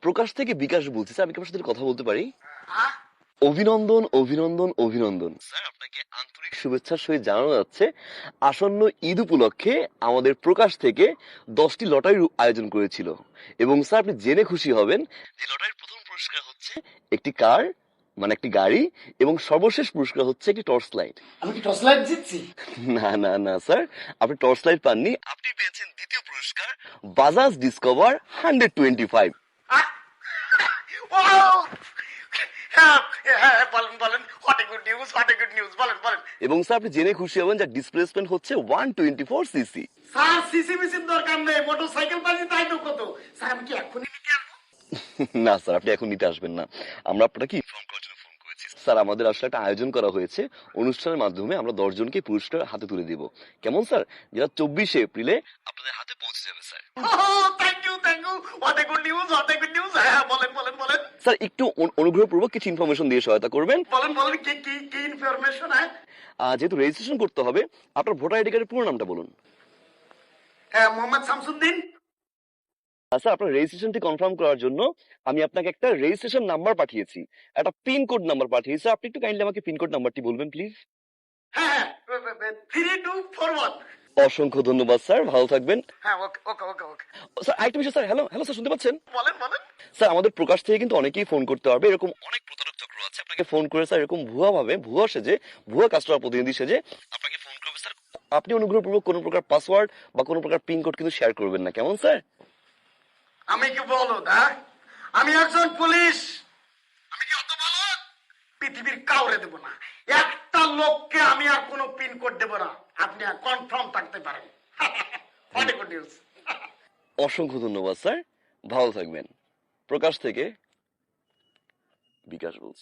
প্রকাশ থেকে বিকাশ বলছি স্যার, আমি কি আপনার সাথে কথা বলতে পারি? অভিনন্দন, অভিনন্দন, অভিনন্দন স্যার, আপনাকে আন্তরিক শুভেচ্ছার সহিত জানানো যাচ্ছে আসন্ন ঈদ উপলক্ষে আমাদের প্রকাশ থেকে 10টি লটারির আয়োজন করেছিল। এবং স্যার আপনি জেনে খুশি হবেন যে লটারির প্রথম পুরস্কার হচ্ছে একটি কার, মানে একটি গাড়ি, এবং সর্বশেষ পুরস্কার হচ্ছে একটি টর্চ লাইট। আমি কি টর্চ লাইট জিতছি? না না না স্যার, আপনি টর্চ লাইট পাননি, আপনি পেয়েছেন দ্বিতীয় পুরস্কার বাজাজ ডিসকভার 125। বলেন বলেন, what a good news, what a good news, বলেন বলেন। এবং স্যার আপনি জেনে খুশি হবেন যে ডিসপ্লেসমেন্ট হচ্ছে 124 সিসি। স্যার সিসি মিসির দরকার নেই, মোটরসাইকেল পাচ্ছি তাই তো কত। স্যার আমি কি এখনই নিতে আসবো? না স্যার, আপনি এখন নিতে আসবেন না, আমরা আপনাকে ইনফর্ম করার জন্য ফোন করেছি। স্যার আমাদের আসলে একটা আয়োজন করা হয়েছে, অনুষ্ঠানের মাধ্যমে আমরা 10 জনকে পুরস্কার হাতে তুলে দিব। কেমন স্যার? যেটা 24 এপ্রিলে আপনাদের হাতে পৌঁছে যাবে sir. Thank you thank you, what a good news, what a good news. হ্যাঁ বলেন বলেন বলেন স্যার একটু অনুগ্রহপূর্বক কিছু ইনফরমেশন দিয়ে সহায়তা করবেন। বলেন বলেন, কি কি কি ইনফরমেশন? যেহেতু রেজিস্ট্রেশন করতে হবে, আপনার ভোটার আইডি কার্ডের পুরো নামটা বলুন। হ্যাঁ, মোহাম্মদ শামসুদ্দিন। স্যার আপনার রেজিস্ট্রেশনটি কনফার্ম করার জন্য আমি আপনাকে একটা রেজিস্ট্রেশন নাম্বার পাঠিয়েছি, একটা পিন কোড নাম্বার পাঠিয়েছি। আপনি একটু কাইন্ডলি আমাকে পিন কোড নাম্বারটি বলবেন প্লিজ। হ্যাঁ 3241। অসংখ্য ধন্যবাদ স্যার, ভালো থাকবেন। হ্যাঁ ওকে ওকে ওকে ওকে। স্যার আরেকটা বিষয় স্যার, হ্যালো হ্যালো স্যার, শুনতে পাচ্ছেন? বলেন বলেন। স্যার আমাদের প্রকাশ থেকে কিন্তু অনেকেই ফোন করতে পারবে, এরকম অনেক প্রতারক চক্র আছে আপনাকে ফোন করে স্যার এরকম ভুয়া ভাবে, ভুয়া সেজে, ভুয়া কাস্টমার প্রতিনিধি সেজে আপনাকে ফোন করবে স্যার। আপনি অনুগ্রহপূর্বক কোনো প্রকার পাসওয়ার্ড বা কোনো প্রকার পিন কোড কিন্তু শেয়ার করবেন না, কেমন স্যার? আমি কি বলদ? হ্যাঁ, আমি একজন পুলিশ। আমি কি অত বলদ? পৃথিবীর কাউরে দেব না, একটা লোককে আমি আর কোনো পিন কোড দেব না, আপনি কনফার্ম থাকতে পারেন। What a good news. অসংখ্য ধন্যবাদ স্যার, ভালো থাকবেন। প্রকাশ থেকে বিকাশ বলছি।